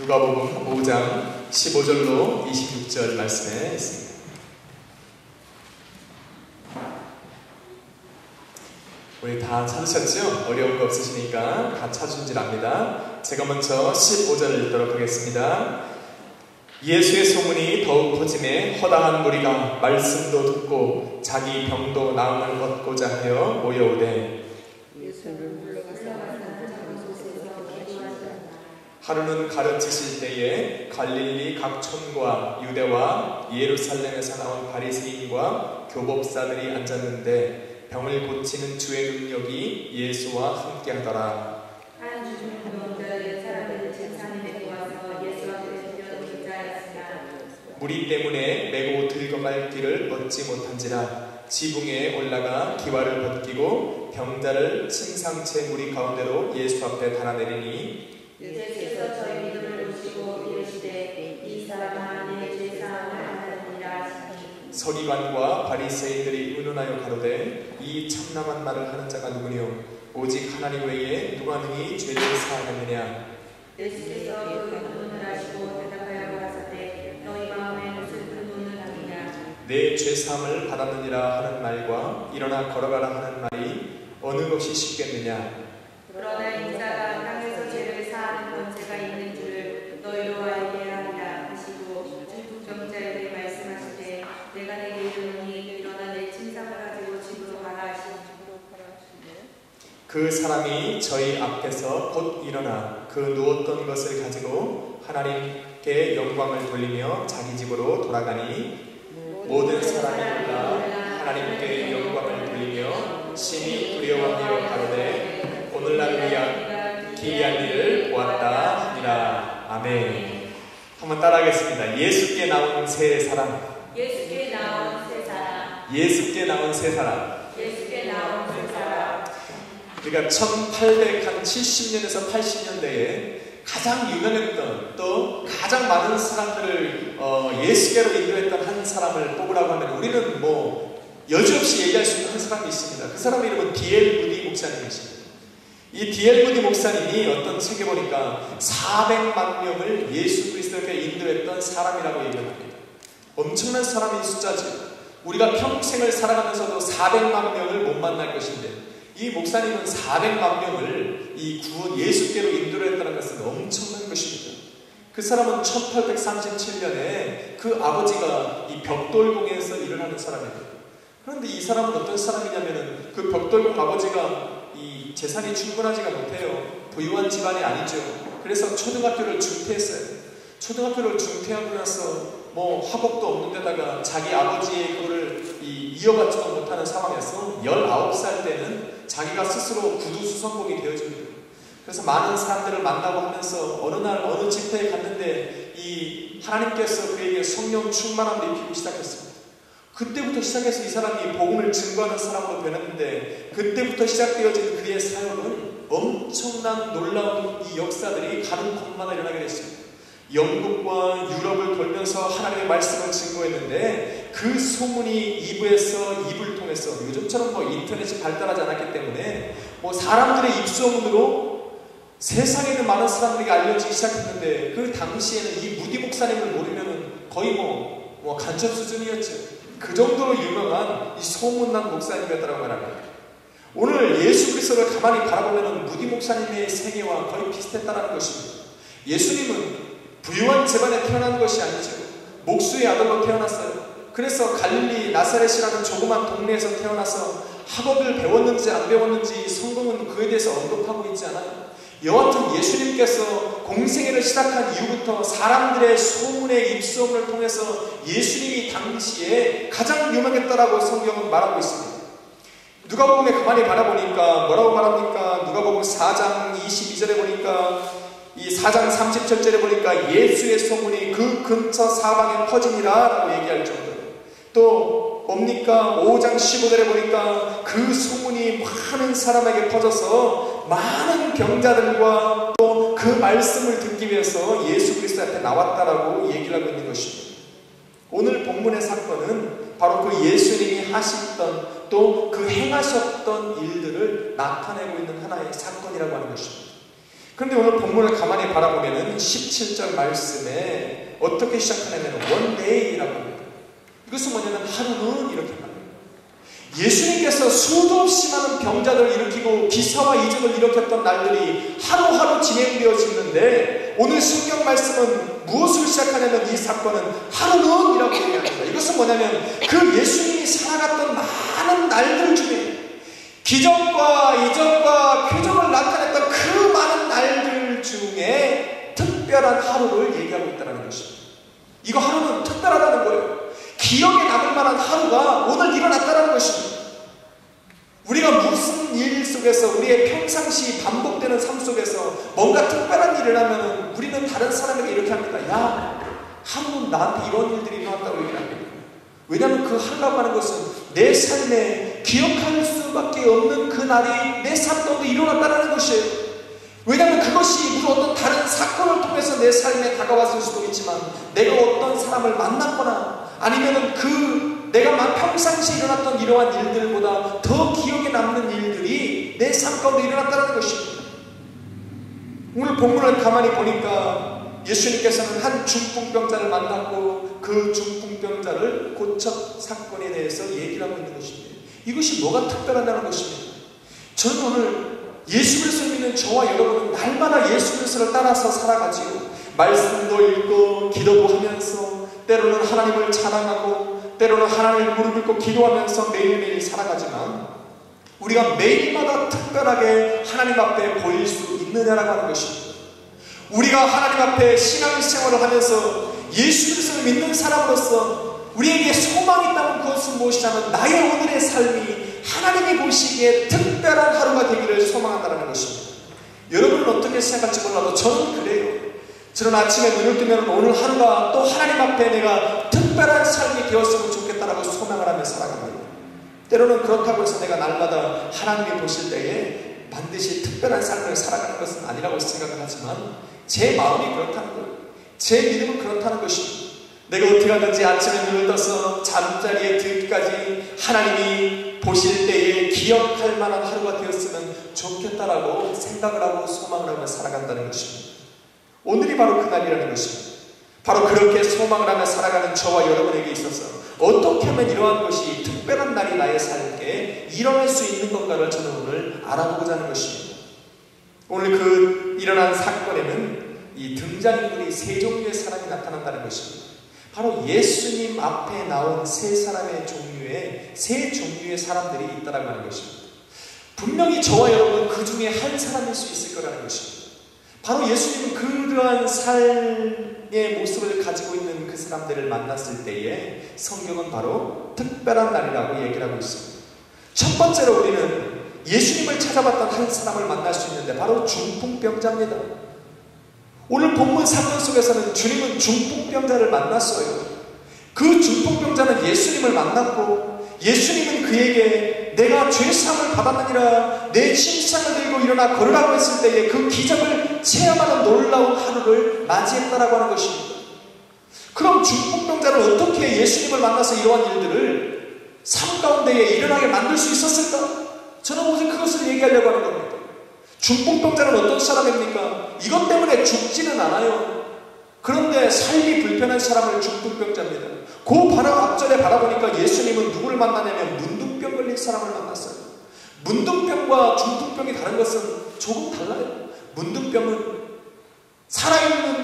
누가복음 5장 15절로 26절 말씀에 있습니다. 우리 다 찾으셨죠? 어려운 거 없으시니까 다 찾으신 줄 압니다. 제가 먼저 15절을 읽도록 하겠습니다. 예수의 소문이 더욱 퍼짐에 허다한 무리가 말씀도 듣고 자기 병도 나음을 얻고자 하여 모여오되 하루는 가르치실 때에 갈릴리 각 촌과 유대와 예루살렘에서 나온 바리새인과 교법사들이 앉았는데 병을 고치는 주의 능력이 예수와 함께하더라. 한 주민도 몇 사람을 제사장이 데리고 와서 예수 앞에 드려 등자하였으나 무리 때문에 메고 들어갈 길을 얻지 못한지라 지붕에 올라가 기와를 벗기고 병자를 침상체 무리 가운데로 예수 앞에 달아내리니 예수께서 저희 믿음을 보시고 이르시되 이 사람아 내 죄사함을 하느니라 하시니 서기관과 바리새인들이 의논하여 가로되 이 참남한 말을 하는 자가 누구뇨? 오직 하나님 외에 누가 능히 죄를 사하느냐? 예수께서 그 의논을 하시고 대답하여 가라사대 너희 마음에 무슨 의논을 하느냐? 내 죄사함을 받았느니라 하는 말과 일어나 걸어가라 하는 말이 어느 것이 쉽겠느냐? 그러나 인자가 땅에서 죄를 사하는 권세가 있는 줄을 너희로 알게 하리라 하시고 중풍병자에게 말씀하시되 내가 내게 이르노니 일어나 내 침상을 가지고 집으로 가라 하시니 그 사람이 저희 앞에서 곧 일어나 그 누웠던 것을 가지고 하나님께 영광을 돌리며 자기 집으로 돌아가니 모든 사람이 올라 하나님께 영광을 돌리며 심히 두려워하여 가로되 오늘날 위한 기이한 일을 보았다 하니라. 아멘. 한번 따라하겠습니다. 예수께 나온 세 사람. 예수께 나온 세 사람 예수께 나온 세 사람. 예수께 나온 세 사람 그러니까 1870년에서 80년대에 가장 유명했던 또 가장 많은 사람들을 예수께로 인도했던 한 사람을 뽑으라고 하면 우리는 여지없이 얘기할 수 있는 한 사람이 있습니다. 그 사람의 이름은 D.L. 무디 목사님이십니다. 이 D.L. 무디 목사님이 어떤 책에 보니까 400만 명을 예수 그리스도께 인도했던 사람이라고 얘기합니다. 엄청난 사람인 숫자죠. 우리가 평생을 살아가면서도 400만 명을 못 만날 것인데 이 목사님은 400만 명을 이 구원 예수께로 인도를 했다는 것은 엄청난 것입니다. 그 사람은 1837년에 그 아버지가 이 벽돌공에서 일을 하는 사람이에요. 그런데 이 사람은 어떤 사람이냐면은 그 벽돌공 아버지가 이 재산이 충분하지가 못해요. 부유한 집안이 아니죠. 그래서 초등학교를 중퇴했어요. 초등학교를 중퇴하고 나서 학업도 없는 데다가 자기 아버지의 그거를 이어받지도 못하는 상황에서 19살 때는 자기가 스스로 구두수성공이 되어집니다. 그래서 많은 사람들을 만나고 하면서 어느 날 어느 집회에 갔는데 이 하나님께서 그에게 성령 충만함을 입히기 시작했습니다. 그때부터 시작해서 이 사람이 복음을 증거하는 사람으로 변했는데 그때부터 시작되어진 그의 사역은 엄청난 놀라운 이 역사들이 가는 곳마다 일어나게 됐습니다. 영국과 유럽을 돌면서 하나님의 말씀을 증거했는데 그 소문이 입에서 입을 통해서 요즘처럼 인터넷이 발달하지 않았기 때문에 사람들의 입소문으로 세상에 있는 많은 사람들에게 알려지기 시작했는데 그 당시에는 이 무디 목사님을 모르면 거의 간첩 수준이었죠. 그 정도로 유명한 이 소문난 목사님이었다고 말합니다. 오늘 예수 그리스도를 가만히 바라보면 무디 목사님의 생애와 거의 비슷했다는 것입니다. 예수님은 부유한 집안에 태어난 것이 아니죠. 목수의 아들로 태어났어요. 그래서 갈릴리 나사렛이라는 조그만 동네에서 태어나서 학업을 배웠는지 안 배웠는지 성경은 그에 대해서 언급하고 있지 않아요. 여하튼 예수님께서 공생애를 시작한 이후부터 사람들의 소문의 입소문을 통해서 예수님이 당시에 가장 유명했다라고 성경은 말하고 있습니다. 누가복음에 가만히 바라보니까 뭐라고 말합니까? 누가복음 4장 22절에 보니까 이 4장 30절에 보니까 예수의 소문이 그 근처 사방에 퍼지니라 라고 얘기할 정도로 또 뭡니까? 5장 15절에 보니까 그 소문이 많은 사람에게 퍼져서 많은 병자들과 또 그 말씀을 듣기 위해서 예수 그리스도 앞에 나왔다라고 얘기를 하고 있는 것입니다. 오늘 본문의 사건은 바로 그 예수님이 하셨던 또 그 행하셨던 일들을 나타내고 있는 하나의 사건이라고 하는 것입니다. 그런데 오늘 본문을 가만히 바라보면 17절 말씀에 어떻게 시작하냐면 one day라고 합니다. 이것은 뭐냐면 하루는 이렇게 말합니다. 예수님께서 수도 없이 많은 병자들을 일으키고 기사와 이적을 일으켰던 날들이 하루하루 진행되어지는데 오늘 성경 말씀은 무엇을 시작하냐면 이 사건은 하루는 이라고 얘기합니다. 이것은 뭐냐면 그 예수님이 살아갔던 많은 날들 중에 기적과 이적과 표적을 나타냈던 그 많은 날들 중에 특별한 하루를 얘기하고 있다는 것입니다. 이거 하루는 특별하다는 거예요. 기억에 남을 만한 하루가 오늘 일어났다는 것입니다. 우리가 무슨 일 속에서 우리의 평상시 반복되는 삶 속에서 뭔가 특별한 일을 하면 우리는 다른 사람에게 이렇게 합니다. 야, 하루는 나한테 이런 일들이 일어났다고 얘기를 합니다. 왜냐하면 그 하루라고 하는 것은 내 삶에 기억할 수밖에 없는 그 날이 내 삶 가운데 일어났다는 것이에요. 왜냐하면 그것이 무슨 어떤 다른 사건을 통해서 내 삶에 다가왔을 수도 있지만 내가 어떤 사람을 만났거나 아니면은 내가 평상시에 일어났던 이러한 일들보다 더 기억에 남는 일들이 내 삶 가운데 일어났다는 것입니다. 오늘 본문을 가만히 보니까 예수님께서는 한 중풍병자를 만났고 그 중풍병자를 고쳐 사건에 대해서 얘기를 하고 있는 것입니다. 이것이 뭐가 특별하다는 것입니다. 저는 오늘 예수 그리스도를 믿는 저와 여러분은 날마다 예수 그리스도를 따라서 살아가지고 말씀도 읽고 기도도 하면서 때로는 하나님을 찬양하고 때로는 하나님을 무릎 꿇고 기도하면서 매일매일 살아가지만 우리가 매일마다 특별하게 하나님 앞에 보일 수 있느냐라고 하는 것입니다. 우리가 하나님 앞에 신앙생활을 하면서 예수 그리스도를 믿는 사람으로서 우리에게 소망이 있다면 그것은 무엇이냐면 나의 오늘의 삶이 하나님이 보시기에 특별한 하루가 되기를 소망한다는 것입니다. 여러분은 어떻게 생각할지 몰라도 저는 그래요. 저는 아침에 눈을 뜨면 오늘 하루가 또 하나님 앞에 내가 특별한 삶이 되었으면 좋겠다라고 소망을 하며 살아갑니다. 때로는 그렇다고 해서 내가 날마다 하나님이 보실 때에 반드시 특별한 삶을 살아가는 것은 아니라고 생각을 하지만 제 마음이 그렇다는 거예요. 제 믿음은 그렇다는 것입니다. 내가 어떻게 하든지 아침에 눈을 떠서 잠자리에 들기까지 하나님이 보실 때에 기억할 만한 하루가 되었으면 좋겠다라고 생각을 하고 소망을 하며 살아간다는 것입니다. 오늘이 바로 그날이라는 것입니다. 바로 그렇게 소망을 하며 살아가는 저와 여러분에게 있어서 어떻게 하면 이러한 것이 특별한 날이 나의 삶에 일어날 수 있는 건가를 저는 오늘 알아보고자 하는 것입니다. 오늘 그 일어난 사건에는 이 등장인물이 세 종류의 사람이 나타난다는 것입니다. 바로 예수님 앞에 나온 세 종류의 사람들이 있다라고 하는 것입니다. 분명히 저와 여러분은 그 중에 한 사람일 수 있을 거라는 것입니다. 바로 예수님은 그러한 삶의 모습을 가지고 있는 그 사람들을 만났을 때에 성경은 바로 특별한 날이라고 얘기를 하고 있습니다. 첫 번째로 우리는 예수님을 찾아봤던 한 사람을 만날 수 있는데 바로 중풍병자입니다. 오늘 본문 사건 속에서는 주님은 중풍병자를 만났어요. 그 중풍병자는 예수님을 만났고 예수님은 그에게 내가 죄사함을 받았느니라 내 침상을 들고 일어나 걸으라고 했을 때에 그 기적을 체험하는 놀라운 하루를 맞이했다라고 하는 것입니다. 그럼 중풍병자는 어떻게 예수님을 만나서 이러한 일들을 삶 가운데에 일어나게 만들 수 있었을까? 저는 오늘 그것을 얘기하려고 하는 겁니다. 중풍병자는 어떤 사람입니까? 이것 때문에 죽지는 않아요. 그런데 삶이 불편한 사람을 중풍병자입니다. 그 바로 앞전에 바라보니까 예수님은 누구를 만나냐면 문둥병 걸린 사람을 만났어요. 문둥병과 중풍병이 다른 것은 조금 달라요. 문둥병은 살아있는